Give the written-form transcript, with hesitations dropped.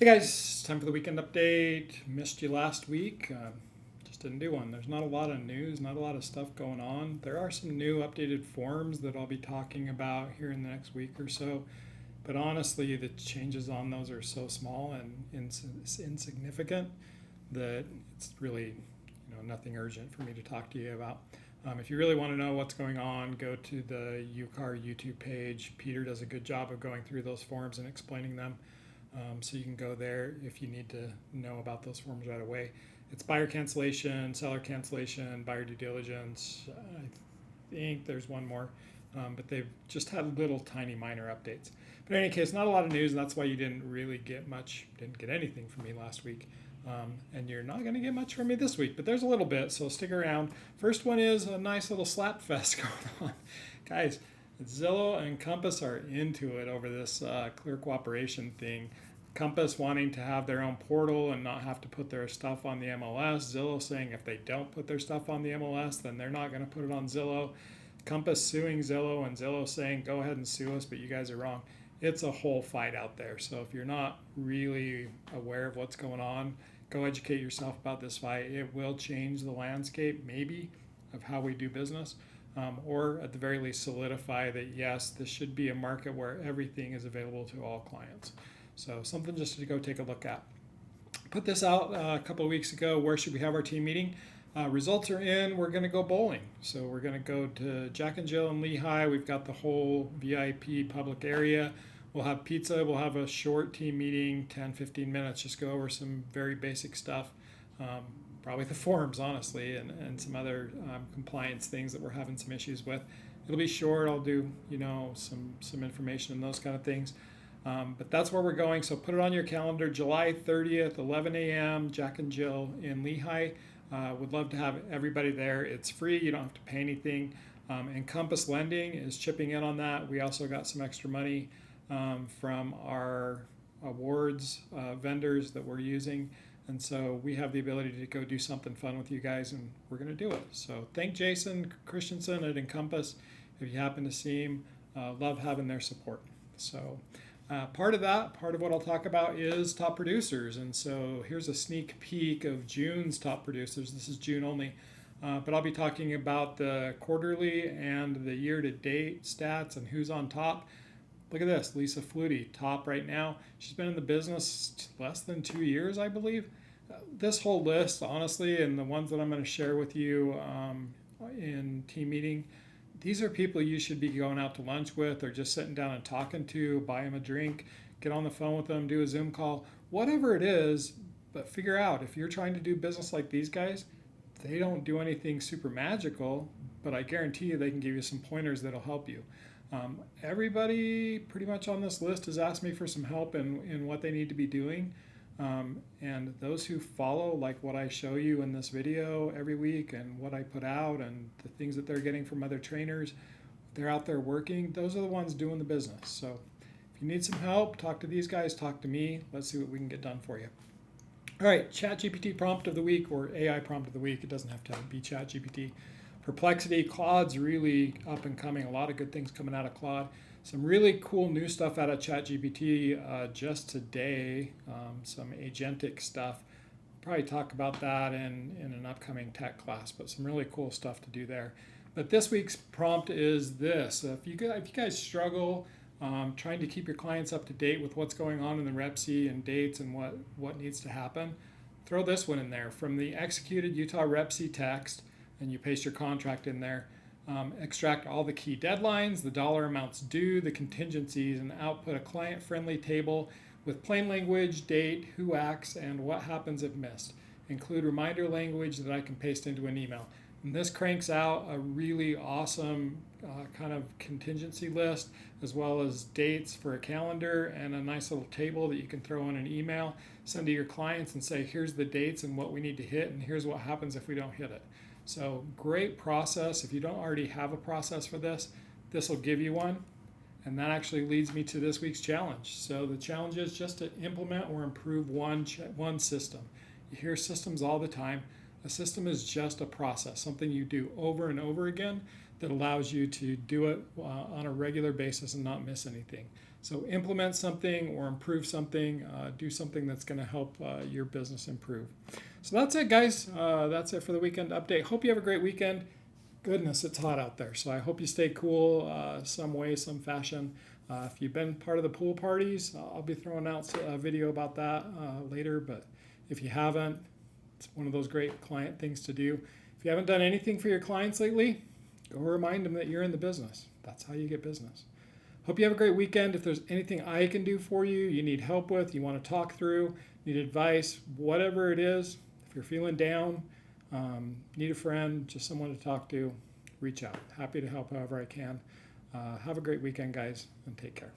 Hey guys, time for the weekend update. Missed you last week. Just didn't do one. There's not a lot of news, not a lot of stuff going on. There are some new updated forms that I'll be talking about here in the next week or so. But honestly, the changes on those are so small and insignificant that it's really nothing urgent for me to talk to you about. If you really want to know what's going on, go to the UCAR YouTube page. Peter does a good job of going through those forms and explaining them. So you can go there if you need to know about those forms right away. It's buyer cancellation, seller cancellation, buyer due diligence. I think there's one more, but they've just had little tiny minor updates. But in any case, not a lot of news, and that's why you didn't really get much, didn't get anything from me last week. And you're not going to get much from me this week, but there's a little bit, so stick around. First one is a nice little slap fest going on. Guys, Zillow and Compass are into it over this clear cooperation thing. Compass wanting to have their own portal and not have to put their stuff on the MLS. Zillow saying if they don't put their stuff on the MLS, then they're not going to put it on Zillow. Compass suing Zillow and Zillow saying go ahead and sue us, but you guys are wrong. It's a whole fight out there. So if you're not really aware of what's going on, go educate yourself about this fight. It will change the landscape, maybe, of how we do business. Or at the very least solidify that yes, this should be a market where everything is available to all clients. So something just to go take a look at. Put this out a couple of weeks ago. Where should we have our team meeting? Results are in. We're going to go bowling. So we're going to go to Jack and Jill in Lehigh. We've got the whole VIP public area. We'll have pizza. We'll have a short team meeting, 10, 15 minutes. Just go over some very basic stuff. Probably the forms, honestly, and some other compliance things that we're having some issues with. It'll be short. I'll do, some information and those kind of things. But that's where we're going. So put it on your calendar, July 30th, 11 a.m., Jack and Jill in Lehigh. Would love to have everybody there. It's free. You don't have to pay anything. And Compass Lending is chipping in on that. We also got some extra money from our awards vendors that we're using. And so we have the ability to go do something fun with you guys, and we're going to do it. So thank Jason Christensen at Encompass. If you happen to see him, love having their support. So part of what I'll talk about is top producers. And so here's a sneak peek of June's top producers. This is June only. But I'll be talking about the quarterly and the year-to-date stats and who's on top. Look at this, Lisa Flutie, top right now. She's been in the business less than 2 years, I believe. This whole list, honestly, and the ones that I'm going to share with you in team meeting, these are people you should be going out to lunch with or just sitting down and talking to, buy them a drink, get on the phone with them, do a Zoom call, whatever it is, but figure out if you're trying to do business like these guys, they don't do anything super magical, but I guarantee you they can give you some pointers that'll help you. Everybody pretty much on this list has asked me for some help in what they need to be doing. And those who follow, like what I show you in this video every week and what I put out and the things that they're getting from other trainers, they're out there working. Those are the ones doing the business. So if you need some help, talk to these guys, talk to me. Let's see what we can get done for you. All right, ChatGPT prompt of the week or AI prompt of the week. It doesn't have to be ChatGPT. Perplexity, Claude's really up and coming. A lot of good things coming out of Claude. Some really cool new stuff out of ChatGPT just today. Some agentic stuff. Probably talk about that in an upcoming tech class, but some really cool stuff to do there. But this week's prompt is this. If you guys struggle trying to keep your clients up to date with what's going on in the REPC and dates and what needs to happen, throw this one in there. From the executed Utah REPC text, and you paste your contract in there, extract all the key deadlines, the dollar amounts due, the contingencies, and output a client-friendly table with plain language, date, who acts, and what happens if missed. Include reminder language that I can paste into an email. And this cranks out a really awesome kind of contingency list, as well as dates for a calendar and a nice little table that you can throw in an email, send to your clients and say, here's the dates and what we need to hit, and here's what happens if we don't hit it. So great process. If you don't already have a process for this, this will give you one. And that actually leads me to this week's challenge. So the challenge is just to implement or improve one system. You hear systems all the time. A system is just a process, something you do over and over again that allows you to do it on a regular basis and not miss anything. So implement something or improve something, do something that's going to help your business improve. So that's it, guys. That's it for the weekend update. Hope you have a great weekend. Goodness, it's hot out there. So I hope you stay cool some way, some fashion. If you've been part of the pool parties, I'll be throwing out a video about that later. But if you haven't, it's one of those great client things to do. If you haven't done anything for your clients lately, go remind them that you're in the business. That's how you get business. Hope you have a great weekend. If there's anything I can do for you, you need help with, you want to talk through, need advice, whatever it is, if you're feeling down, need a friend, just someone to talk to, reach out. Happy to help however I can. Have a great weekend, guys, and take care.